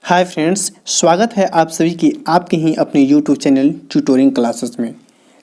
Hi friends, स्वागत है आप सभी की आपके ही अपने यूट्यूब चैनल ट्यूटोरिंग क्लासेस में।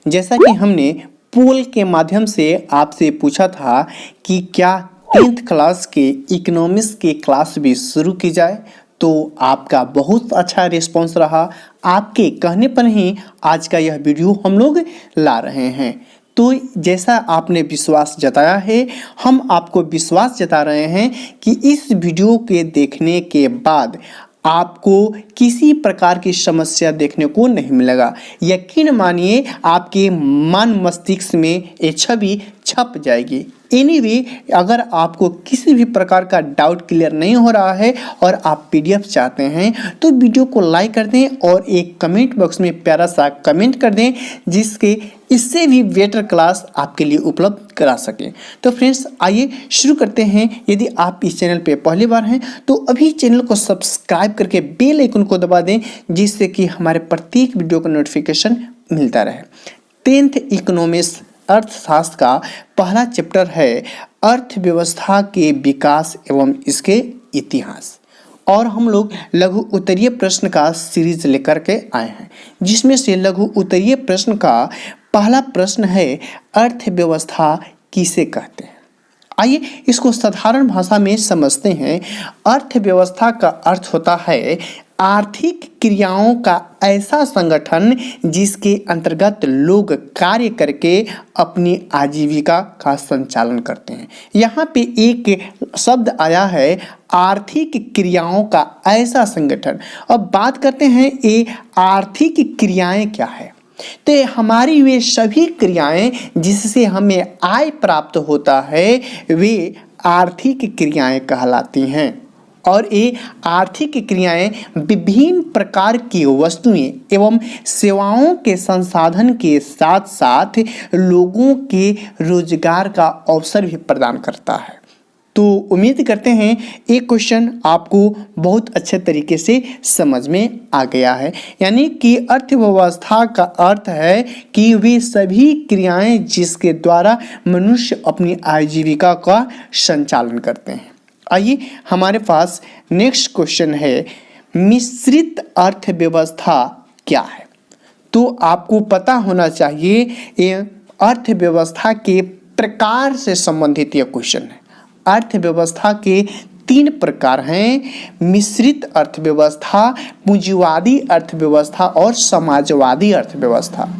जैसा कि हमने पोल के माध्यम से आपसे पूछा था कि क्या 10th क्लास के इकोनॉमिक्स के क्लास भी शुरू की जाए, तो आपका बहुत अच्छा रिस्पांस रहा। आपके कहने पर ही आज का यह वीडियो हम लोग ला रहे हैं। तो जैसा आपने विश्वास जताया है, हम आपको विश्वास जता रहे हैं कि इस वीडियो के देखने के बाद आपको किसी प्रकार की समस्या देखने को नहीं मिलेगा। यकीन मानिए, आपके मन मस्तिष्क में ये छवि छप जाएगी। एनीवे, अगर आपको किसी भी प्रकार का डाउट क्लियर नहीं हो रहा है और आप पीडीएफ चाहते हैं तो वीडियो को लाइक कर दें और एक कमेंट बॉक्स में प्यारा सा कमेंट कर दें, जिसके इससे भी बेटर क्लास आपके लिए उपलब्ध करा सके। तो फ्रेंड्स, आइए शुरू करते हैं। यदि आप इस चैनल पे पहली बार हैं तो अभी चैनल को सब्सक्राइब करके बेल आइकन को दबा दें, जिससे कि हमारे प्रत्येक वीडियो का नोटिफिकेशन मिलता रहे। 10th इकोनॉमिक्स अर्थशास्त्र का पहला चैप्टर है अर्थव्यवस्था के विकास एवं इसके इतिहास, और हम लोग लघु उत्तरीय प्रश्न का सीरीज लेकर के आए हैं, जिसमें से लघु उत्तरीय प्रश्न का पहला प्रश्न है अर्थव्यवस्था किसे कहते हैं। आइए इसको साधारण भाषा में समझते हैं। अर्थव्यवस्था का अर्थ होता है आर्थिक क्रियाओं का ऐसा संगठन जिसके अंतर्गत लोग कार्य करके अपनी आजीविका का संचालन करते हैं। यहाँ पे एक शब्द आया है आर्थिक क्रियाओं का ऐसा संगठन। अब बात करते हैं ये आर्थिक क्रियाएं क्या है। तो हमारी वे सभी क्रियाएं जिससे हमें आय प्राप्त होता है वे आर्थिक क्रियाएं कहलाती हैं। और ये आर्थिक क्रियाएं विभिन्न प्रकार की वस्तुएं एवं सेवाओं के संसाधन के साथ साथ लोगों के रोजगार का अवसर भी प्रदान करता है। तो उम्मीद करते हैं एक क्वेश्चन आपको बहुत अच्छे तरीके से समझ में आ गया है। यानी कि अर्थव्यवस्था का अर्थ है कि वे सभी क्रियाएं जिसके द्वारा मनुष्य अपनी आजीविका का संचालन करते हैं। आइए हमारे पास नेक्स्ट क्वेश्चन है मिश्रित अर्थव्यवस्था क्या है। तो आपको पता होना चाहिए ये अर्थव्यवस्था के प्रकार से संबंधित यह क्वेश्चन है। अर्थव्यवस्था के 3 प्रकार हैं, मिश्रित अर्थव्यवस्था, पूंजीवादी अर्थव्यवस्था और समाजवादी अर्थव्यवस्था।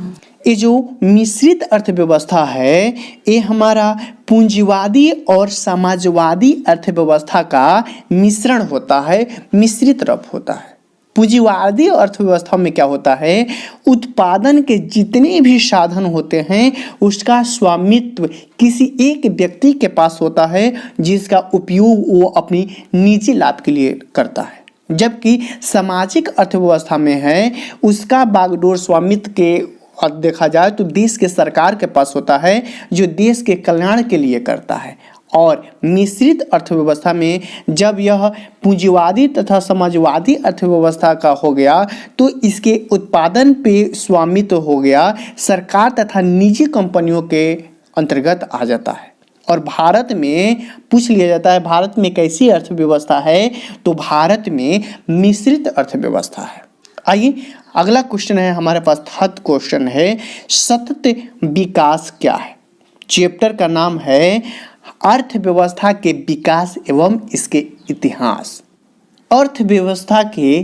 ये जो मिश्रित अर्थव्यवस्था है ये हमारा पूंजीवादी और समाजवादी अर्थव्यवस्था का मिश्रण होता है, मिश्रित रूप होता है। पूंजीवादी अर्थव्यवस्था में क्या होता है, उत्पादन के जितने भी साधन होते हैं उसका स्वामित्व किसी एक व्यक्ति के पास होता है, जिसका उपयोग वो अपनी निजी लाभ के लिए करता है। जबकि सामाजिक अर्थव्यवस्था में है उसका बागडोर स्वामित्व के देखा जाए तो देश के सरकार के पास होता है, जो देश के कल्याण के लिए करता है। और मिश्रित अर्थव्यवस्था में जब यह पूंजीवादी तथा समाजवादी अर्थव्यवस्था का हो गया तो इसके उत्पादन पे स्वामित्व हो गया सरकार तथा निजी कंपनियों के अंतर्गत आ जाता है। और भारत में पूछ लिया जाता है भारत में कैसी अर्थव्यवस्था है, तो भारत में मिश्रित अर्थव्यवस्था है। आइए अगला क्वेश्चन है हमारे पास, थर्ड क्वेश्चन है सतत विकास क्या है। चैप्टर का नाम है अर्थव्यवस्था के विकास एवं इसके इतिहास। अर्थव्यवस्था के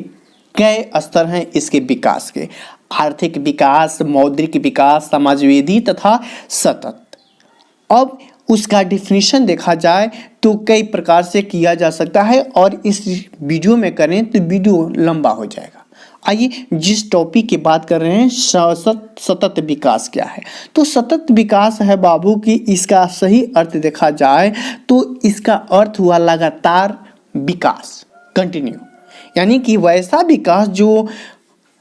कई स्तर हैं इसके विकास के, आर्थिक विकास, मौद्रिक विकास, समाजवादी तथा सतत। अब उसका डिफिनीशन देखा जाए तो कई प्रकार से किया जा सकता है, और इस वीडियो में करें तो वीडियो लंबा हो जाएगा। आइए जिस टॉपिक की बात कर रहे हैं सतत विकास क्या है, तो सतत विकास है बाबू की इसका सही अर्थ देखा जाए तो इसका अर्थ हुआ लगातार विकास, कंटिन्यू। यानी कि वैसा विकास जो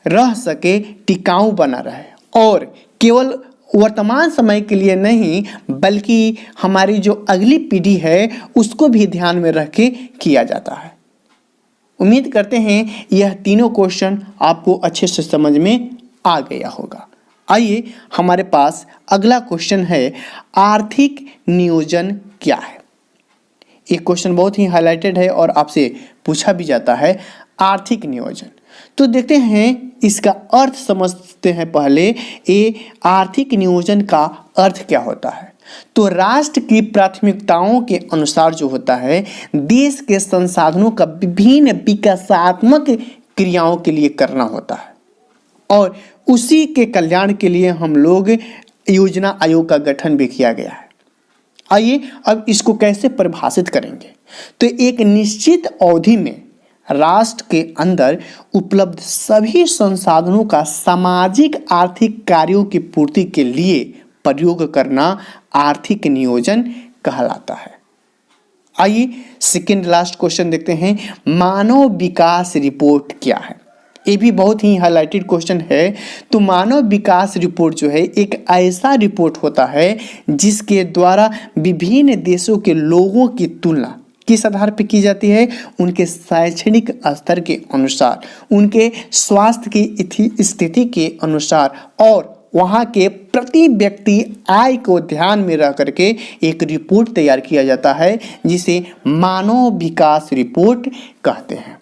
रह सके, टिकाऊ बना रहे और केवल वर्तमान समय के लिए नहीं बल्कि हमारी जो अगली पीढ़ी है उसको भी ध्यान में रख के किया जाता है। उम्मीद करते हैं यह तीनों क्वेश्चन आपको अच्छे से समझ में आ गया होगा। आइए हमारे पास अगला क्वेश्चन है आर्थिक नियोजन क्या है। एक क्वेश्चन बहुत ही हाईलाइटेड है और आपसे पूछा भी जाता है, आर्थिक नियोजन। तो देखते हैं इसका अर्थ समझते हैं पहले। ये आर्थिक नियोजन का अर्थ क्या होता है? तो राष्ट्र की प्राथमिकताओं के अनुसार जो होता है, देश के संसाधनों का विभिन्न विकासात्मक क्रियाओं के लिए करना होता है और उसी के कल्याण के लिए हम लोग योजना आयोग का गठन भी किया गया है। आइए अब इसको कैसे परिभाषित करेंगे। तो एक निश्चित अवधि में राष्ट्र के अंदर उपलब्ध सभी संसाधनों का सामाजिक आर्थिक कार्यों की पूर्ति के लिए प्रयोग करना आर्थिक नियोजन कहलाता है। आइए सेकेंड लास्ट क्वेश्चन देखते हैं, मानव विकास रिपोर्ट क्या है? ये भी बहुत ही हाईलाइटेड क्वेश्चन है। तो मानव विकास रिपोर्ट जो है एक ऐसा रिपोर्ट होता है जिसके द्वारा विभिन्न देशों के लोगों की तुलना किस आधार पर की जाती है? उनके शैक्षणिक स्तर के अनुसार, उनके स्वास्थ्य की स्थिति के अनुसार और वहाँ के प्रति व्यक्ति आय को ध्यान में रख करके एक रिपोर्ट तैयार किया जाता है जिसे मानव विकास रिपोर्ट कहते हैं।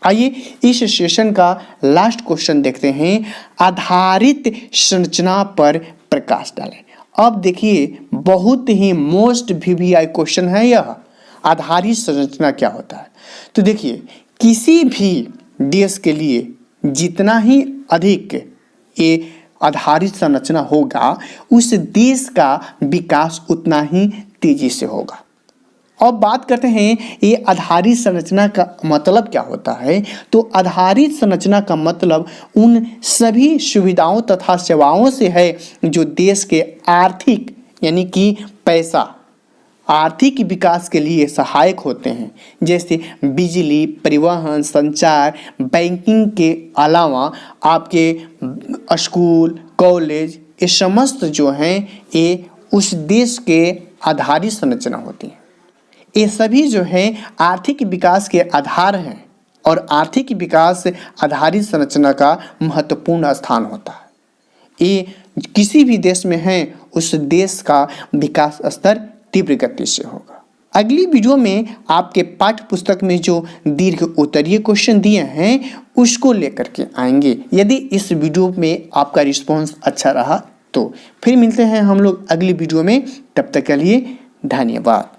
आइए इस सेशन का लास्ट क्वेश्चन देखते हैं, आधारित संरचना पर प्रकाश डालें। अब देखिए बहुत ही मोस्ट VVI क्वेश्चन है यह, आधारित संरचना क्या होता है? तो देखिए किसी भी देश के लिए जितना ही अधिक ये आधारित संरचना होगा उस देश का विकास उतना ही तेजी से होगा। अब बात करते हैं ये आधारित संरचना का मतलब क्या होता है। तो आधारित संरचना का मतलब उन सभी सुविधाओं तथा सेवाओं से है जो देश के आर्थिक यानी कि पैसा आर्थिक विकास के लिए सहायक होते हैं, जैसे बिजली, परिवहन, संचार, बैंकिंग के अलावा आपके स्कूल, कॉलेज, ये समस्त जो हैं ये उस देश के आधारित संरचना होती है। ये सभी जो है आर्थिक विकास के आधार हैं और आर्थिक विकास आधारित संरचना का महत्वपूर्ण स्थान होता है। ये किसी भी देश में है उस देश का विकास स्तर तीव्र गति से होगा। अगली वीडियो में आपके पाठ्य पुस्तक में जो दीर्घ उत्तरीय क्वेश्चन दिए हैं उसको लेकर के आएंगे। यदि इस वीडियो में आपका रिस्पांस अच्छा रहा तो फिर मिलते हैं हम लोग अगली वीडियो में। तब तक के लिए धन्यवाद।